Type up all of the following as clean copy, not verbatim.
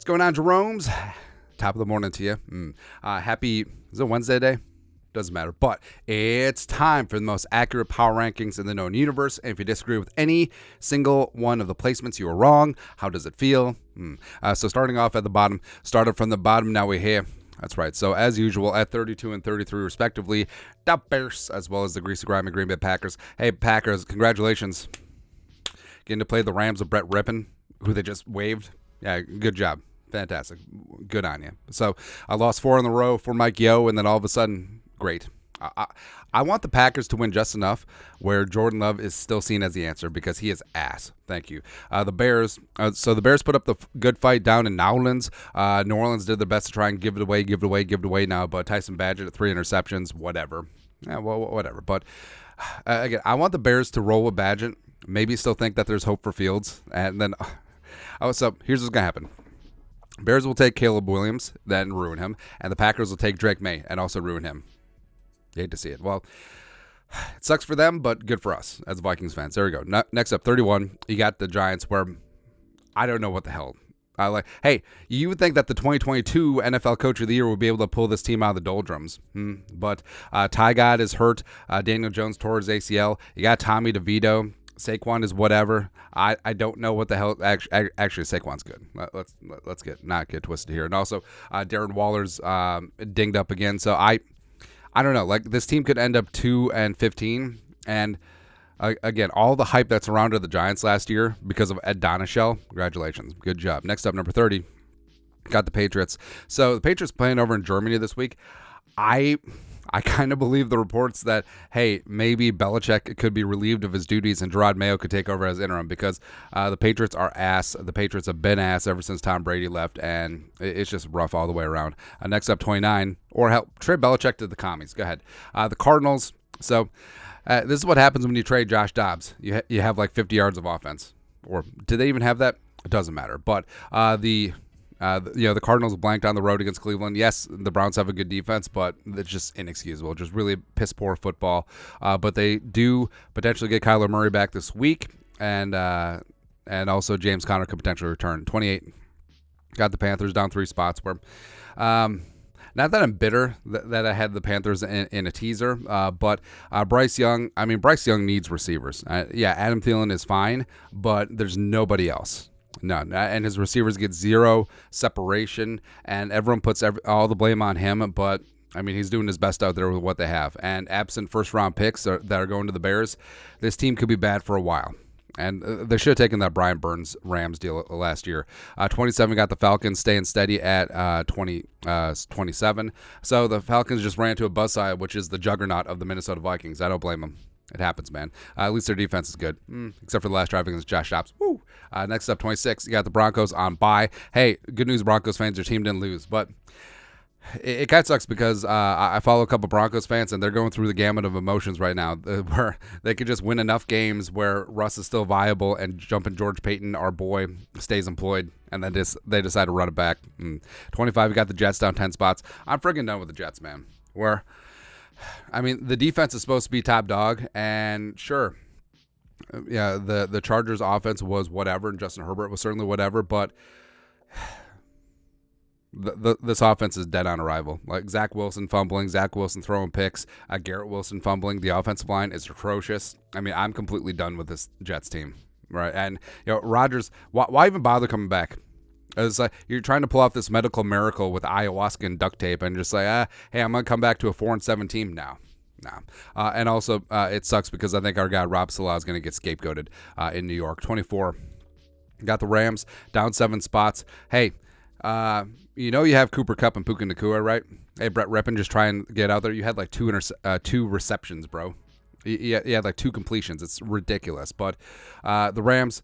going on, Jerome's? Top of the morning to you. Happy, is it Wednesday day? Doesn't matter. But it's time for the most accurate power rankings in the known universe. And if you disagree with any single one of the placements, you are wrong. How does it feel? So starting off at the bottom, started from the bottom, now we're here. That's right. So as usual, at 32 and 33 respectively, the Bears, as well as the greasy grimy Green Bay Packers. Hey, Packers, congratulations. Getting to play the Rams with Brett Rippon, who they just waived. Yeah, good job. Fantastic. Good on you. So I lost 4 in a row for Mike Yo, and then all of a sudden, great. I want the Packers to win just enough where Jordan Love is still seen as the answer because he is ass. Thank you. The Bears. So the Bears put up the good fight down in New Orleans. New Orleans did their best to try and give it away now. But Tyson Badgett at 3 interceptions, whatever. Yeah, well, whatever. But again, I want the Bears to roll with Badgett. Maybe still think that there's hope for Fields. And then, so here's what's going to happen. Bears will take Caleb Williams, then ruin him. And the Packers will take Drake May and also ruin him. You hate to see it. Well, it sucks for them, but good for us as Vikings fans. There we go. Next up, 31. You got the Giants, where I don't know what the hell. Hey, you would think that the 2022 NFL Coach of the Year would be able to pull this team out of the doldrums. But Ty God is hurt. Daniel Jones tore his ACL. You got Tommy DeVito. Saquon is whatever. I don't know what the hell. Actually, Saquon's good. Let's not get twisted here. And also, Darren Waller's dinged up again. So I don't know. Like, this team could end up 2-15, and again, all the hype that surrounded the Giants last year because of Ed Donashell. Congratulations, good job. Next up, number 30, got the Patriots. So the Patriots playing over in Germany this week. I kind of believe the reports that, hey, maybe Belichick could be relieved of his duties and Gerard Mayo could take over as interim because the Patriots are ass. The Patriots have been ass ever since Tom Brady left, and it's just rough all the way around. Next up, 29, or help trade Belichick to the commies. Go ahead. The Cardinals. So this is what happens when you trade Josh Dobbs. You have like 50 yards of offense. Or did they even have that? It doesn't matter. But the Cardinals blanked on the road against Cleveland. Yes, the Browns have a good defense, but it's just inexcusable. Just really piss poor football. But they do potentially get Kyler Murray back this week, and also James Conner could potentially return. 28, got the Panthers down 3 spots. Where, not that I'm bitter that I had the Panthers in a teaser, but Bryce Young. I mean, Bryce Young needs receivers. Adam Thielen is fine, but there's nobody else. None. And his receivers get 0 separation, and everyone puts all the blame on him. But, I mean, he's doing his best out there with what they have. And absent first-round picks that are going to the Bears, this team could be bad for a while. And they should have taken that Brian Burns Rams deal last year. 27 got the Falcons staying steady at 27. So the Falcons just ran into a buzzsaw, which is the juggernaut of the Minnesota Vikings. I don't blame them. It happens, man. At least their defense is good, except for the last drive against Josh Dobbs. Woo! Next up, 26, you got the Broncos on bye. Hey, good news, Broncos fans, your team didn't lose. But it kind of sucks because I follow a couple Broncos fans, and they're going through the gamut of emotions right now where they could just win enough games where Russ is still viable and jumping George Payton, our boy, stays employed, and then they decide to run it back. 25, you got the Jets down 10 spots. I'm friggin' done with the Jets, man. I mean, the defense is supposed to be top dog, and sure, yeah, the Chargers' offense was whatever, and Justin Herbert was certainly whatever, but this offense is dead on arrival. Like Zach Wilson fumbling, Zach Wilson throwing picks, Garrett Wilson fumbling. The offensive line is atrocious. I mean, I'm completely done with this Jets team, right? And Rodgers, why even bother coming back? It's like you're trying to pull off this medical miracle with ayahuasca and duct tape, and just like, hey, I'm gonna come back to a 4-7 team now. And also, it sucks because I think our guy Rob Salah is gonna get scapegoated in New York. 24, got the Rams down 7 spots. Hey, you have Cooper Kupp and Puka Nacua, right? Hey, Brett Rippon, just try and get out there. You had like 2 receptions, bro. He had like 2 completions. It's ridiculous. But the Rams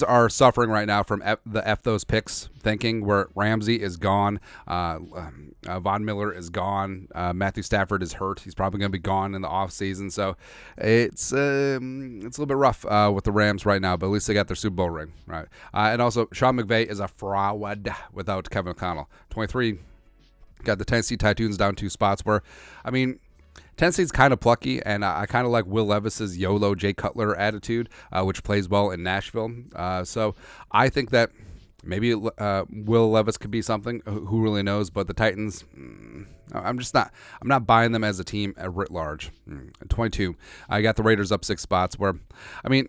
are suffering right now from the F those picks thinking, where Ramsey is gone, Von Miller is gone, Matthew Stafford is hurt. He's probably going to be gone in the offseason. So it's a little bit rough with the Rams right now, but at least they got their Super Bowl ring, right? And also, Sean McVay is a fraud without Kevin O'Connell. 23, got the Tennessee Titans down 2 spots where, I mean, Tennessee's kind of plucky, and I kind of like Will Levis's YOLO Jay Cutler attitude, which plays well in Nashville. So I think that Maybe Will Levis could be something. Who really knows? But the Titans, I'm not buying them as a team at writ large. 22. I got the Raiders up 6 spots. Where, I mean,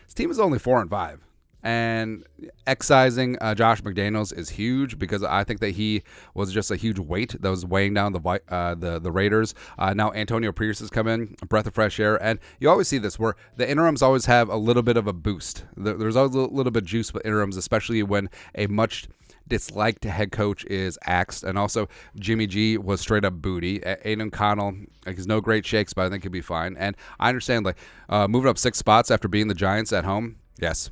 this team is only 4-5. And excising Josh McDaniels is huge because I think that he was just a huge weight that was weighing down the Raiders. Now Antonio Pierce has come in, a breath of fresh air, and you always see this where the interims always have a little bit of a boost. There's always a little bit of juice with interims, especially when a much disliked head coach is axed. And also Jimmy G was straight up booty. Aiden Connell, he's no great shakes, but I think he'll be fine. And I understand moving up 6 spots after beating the Giants at home. Yes.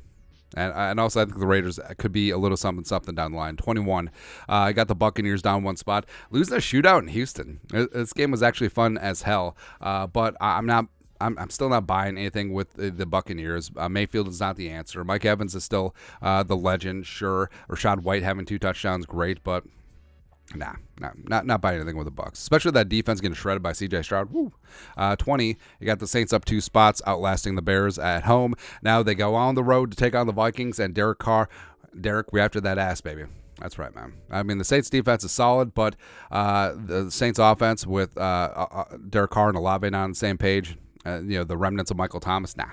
And also, I think the Raiders could be a little something down the line. 21. I got the Buccaneers down 1 spot. Losing a shootout in Houston. This game was actually fun as hell. But I'm still not buying anything with the Buccaneers. Mayfield is not the answer. Mike Evans is still the legend. Sure. Rashad White having 2 touchdowns, great. But not buying anything with the Bucs, especially that defense getting shredded by C.J. Stroud. 20, you got the Saints up 2 spots, outlasting the Bears at home. Now they go on the road to take on the Vikings and Derek Carr. Derek, we after that ass, baby. That's right, man. I mean, the Saints defense is solid, but the Saints offense with Derek Carr and Olave not on the same page, the remnants of Michael Thomas, nah.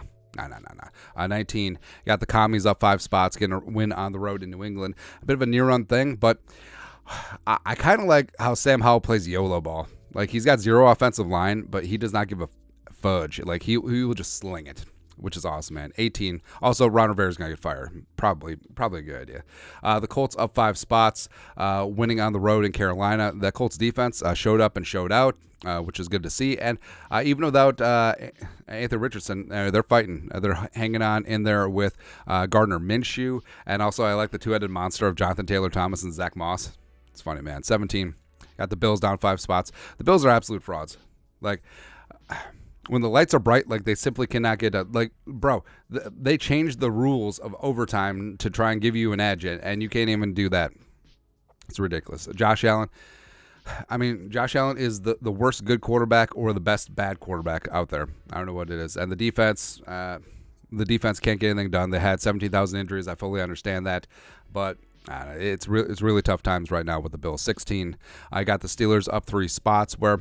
19, you got the Commies up 5 spots, getting a win on the road in New England. A bit of a near-run thing, but I kind of like how Sam Howell plays YOLO ball. Like, he's got 0 offensive line, but he does not give a fudge. Like, he will just sling it, which is awesome, man. 18. Also, Ron Rivera's going to get fired. Probably a good idea. The Colts up 5 spots, winning on the road in Carolina. The Colts defense showed up and showed out, which is good to see. And even without Anthony Richardson, they're fighting. They're hanging on in there with Gardner Minshew. And also, I like the 2-headed monster of Jonathan Taylor-Thomas and Zach Moss. It's funny, man. 17. Got the Bills down 5 spots. The Bills are absolute frauds. Like, when the lights are bright, like, they simply cannot get they changed the rules of overtime to try and give you an edge, and you can't even do that. It's ridiculous. Josh Allen. I mean, Josh Allen is the worst good quarterback or the best bad quarterback out there. I don't know what it is. And the defense can't get anything done. They had 17,000 injuries. I fully understand that, but it's really tough times right now with the Bills. 16. I got the Steelers up 3 spots where,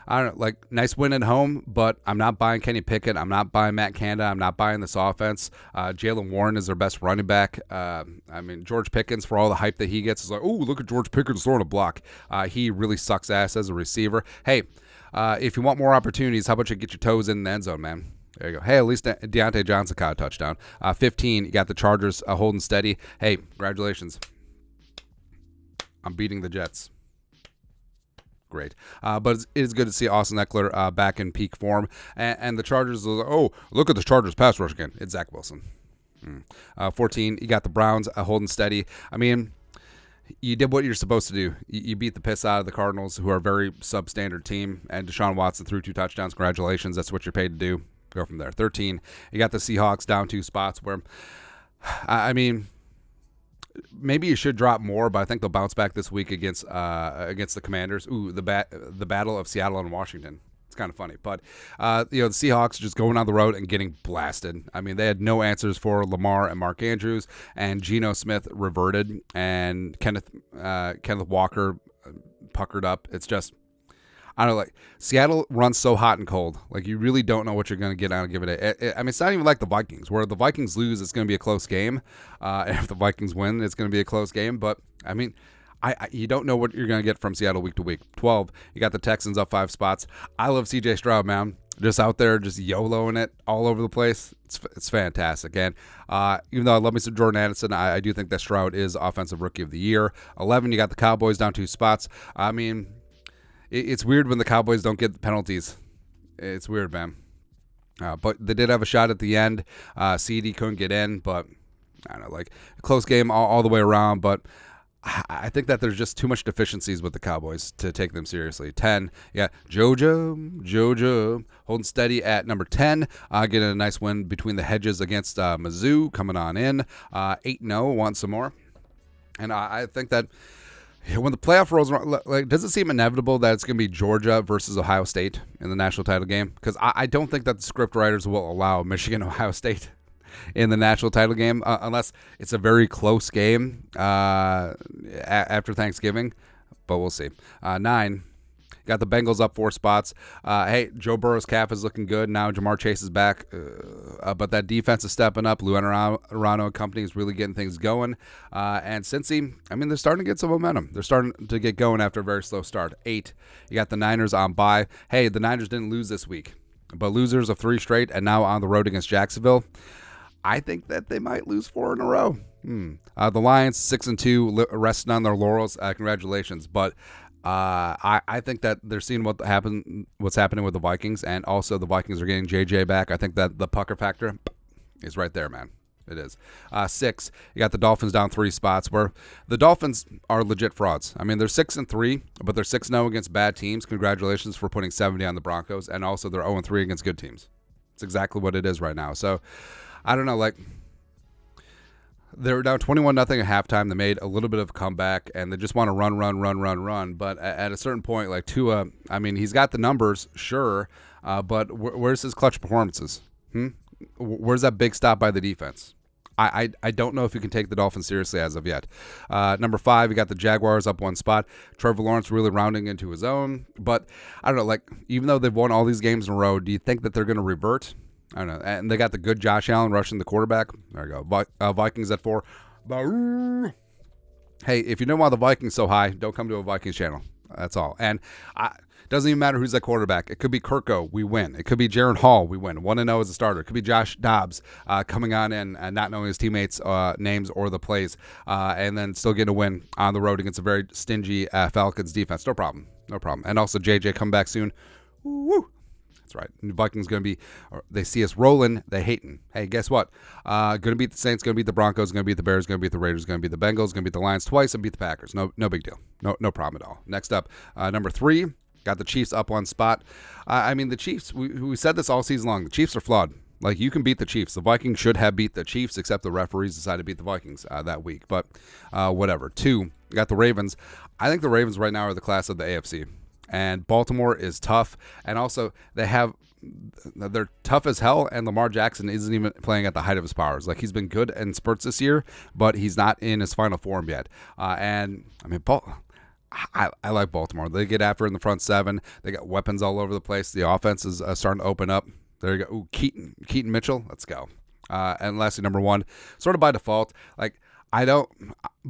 I don't know, like, nice win at home, but I'm not buying Kenny Pickett. I'm not buying Matt Canada. I'm not buying this offense. Jaylen Warren is their best running back. I mean, George Pickens, for all the hype that he gets, is like, oh, look at George Pickens throwing a block. He really sucks ass as a receiver. Hey, if you want more opportunities, how about you get your toes in the end zone, man? There you go. Hey, at least Deontay Johnson caught a touchdown. 15, you got the Chargers holding steady. Hey, congratulations. I'm beating the Jets. Great. But it is good to see Austin Eckler back in peak form. And the Chargers, look at the Chargers pass rush again. It's Zach Wilson. 14, you got the Browns holding steady. I mean, you did what you're supposed to do. You beat the piss out of the Cardinals, who are a very substandard team. And Deshaun Watson threw 2 touchdowns. Congratulations. That's what you're paid to do. Go from there. 13, you got the Seahawks down 2 spots where, I mean, maybe you should drop more, but I think they'll bounce back this week against the Commanders. Ooh, the battle of Seattle and Washington. It's kind of funny, but the Seahawks just going on the road and getting blasted. I mean, they had no answers for Lamar and Mark Andrews, and Geno Smith reverted, and Kenneth Walker puckered up. It's just, I don't know, like, Seattle runs so hot and cold. Like, you really don't know what you're going to get out of give it. I mean, it's not even like the Vikings, where the Vikings lose, it's going to be a close game. And if the Vikings win, it's going to be a close game. But, I mean, you don't know what you're going to get from Seattle week to week. 12, you got the Texans up 5 spots. I love C.J. Stroud, man. Just out there, just YOLOing it all over the place. It's fantastic. And even though I love me some Jordan Addison, I do think that Stroud is Offensive Rookie of the Year. 11, you got the Cowboys down 2 spots. I mean, it's weird when the Cowboys don't get the penalties. It's weird, man. But they did have a shot at the end. CD couldn't get in, but I don't know, like, a close game all the way around. But I think that there's just too much deficiencies with the Cowboys to take them seriously. 10, yeah, JoJo holding steady at number 10, getting a nice win between the hedges against Mizzou, coming on in. 8-0, want some more. And I think that when the playoff rolls around, like, does it seem inevitable that it's going to be Georgia versus Ohio State in the national title game? Because I don't think that the script writers will allow Michigan, Ohio State. in the national title game, unless it's a very close game after Thanksgiving. But we'll see. 9. Got the Bengals up 4 spots. Hey, Joe Burrow's calf is looking good. Now Jamar Chase is back. But that defense is stepping up. Lou Anarumo and company is really getting things going. And Cincy, I mean, they're starting to get some momentum. They're starting to get going after a very slow start. 8. You got the Niners on bye. Hey, the Niners didn't lose this week, but losers of 3 straight and now on the road against Jacksonville. I think that they might lose 4 in a row. The Lions, 6-2, resting on their laurels. Congratulations. But I think that they're seeing what's happening with the Vikings, and also the Vikings are getting JJ back. I think that the pucker factor is right there, man. It is. 6, you got the Dolphins down 3 spots, where the Dolphins are legit frauds. I mean, they're 6-3, but they're 6-0 against bad teams. Congratulations for putting 70 on the Broncos, and also they're 0-3 against good teams. It's exactly what it is right now. So, I don't know, like, they were down 21-0 at halftime. They made a little bit of a comeback, and they just want to run. But at a certain point, like Tua, I mean, he's got the numbers, sure, but where's his clutch performances? Where's that big stop by the defense? I don't know if you can take the Dolphins seriously as of yet. Number 5, you got the Jaguars up 1 spot. Trevor Lawrence really rounding into his own. But, I don't know, like, even though they've won all these games in a row, do you think that they're going to revert? I don't know. And they got the good Josh Allen rushing the quarterback. There you go. Vikings at 4. Hey, if you know why the Vikings so high, don't come to a Vikings channel. That's all. And doesn't even matter who's at quarterback. It could be Kirko, we win. It could be Jaron Hall, we win. 1-0 as a starter. It could be Josh Dobbs coming on in and not knowing his teammates' names or the plays, and then still getting a win on the road against a very stingy Falcons defense. No problem. And also JJ come back soon. Woo! That's right. The Vikings going to be, they see us rolling, they hating. Hey, guess what? Going to beat the Saints, going to beat the Broncos, going to beat the Bears, going to beat the Raiders, going to beat the Bengals, going to beat the Lions twice, and beat the Packers. No big deal. No problem at all. Next up, number 3, got the Chiefs up 1 spot. I mean, the Chiefs, we said this all season long. The Chiefs are flawed. Like, you can beat the Chiefs. The Vikings should have beat the Chiefs, except the referees decided to beat the Vikings that week. But whatever. 2, got the Ravens. I think the Ravens right now are the class of the AFC. And Baltimore is tough, and also they're tough as hell, and Lamar Jackson isn't even playing at the height of his powers. Like, he's been good in spurts this year, but he's not in his final form yet. And I mean, I like Baltimore. They get after in the front 7. They got weapons all over the place. The offense is starting to open up. There you go. Ooh, Keaton Mitchell. Let's go. And lastly, number 1, sort of by default, like, I don't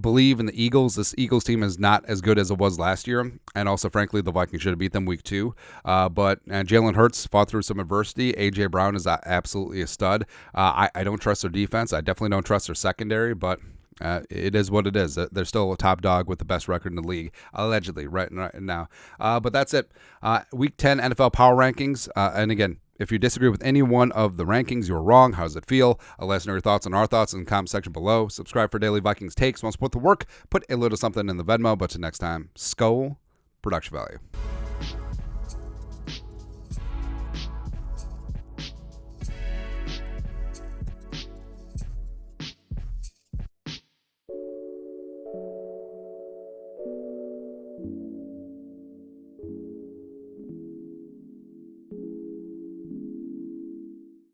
believe in the Eagles. This Eagles team is not as good as it was last year. And also, frankly, the Vikings should have beat them week 2. But Jalen Hurts fought through some adversity. A.J. Brown is absolutely a stud. I don't trust their defense. I definitely don't trust their secondary, but it is what it is. They're still a top dog with the best record in the league, allegedly, right now. But that's it. Week 10 NFL Power Rankings. And again, if you disagree with any one of the rankings, you're wrong. How does it feel? Let us know your thoughts on our thoughts in the comment section below. Subscribe for daily Vikings takes. Want to support the work? Put a little something in the Venmo. But till next time, Skull Production Value.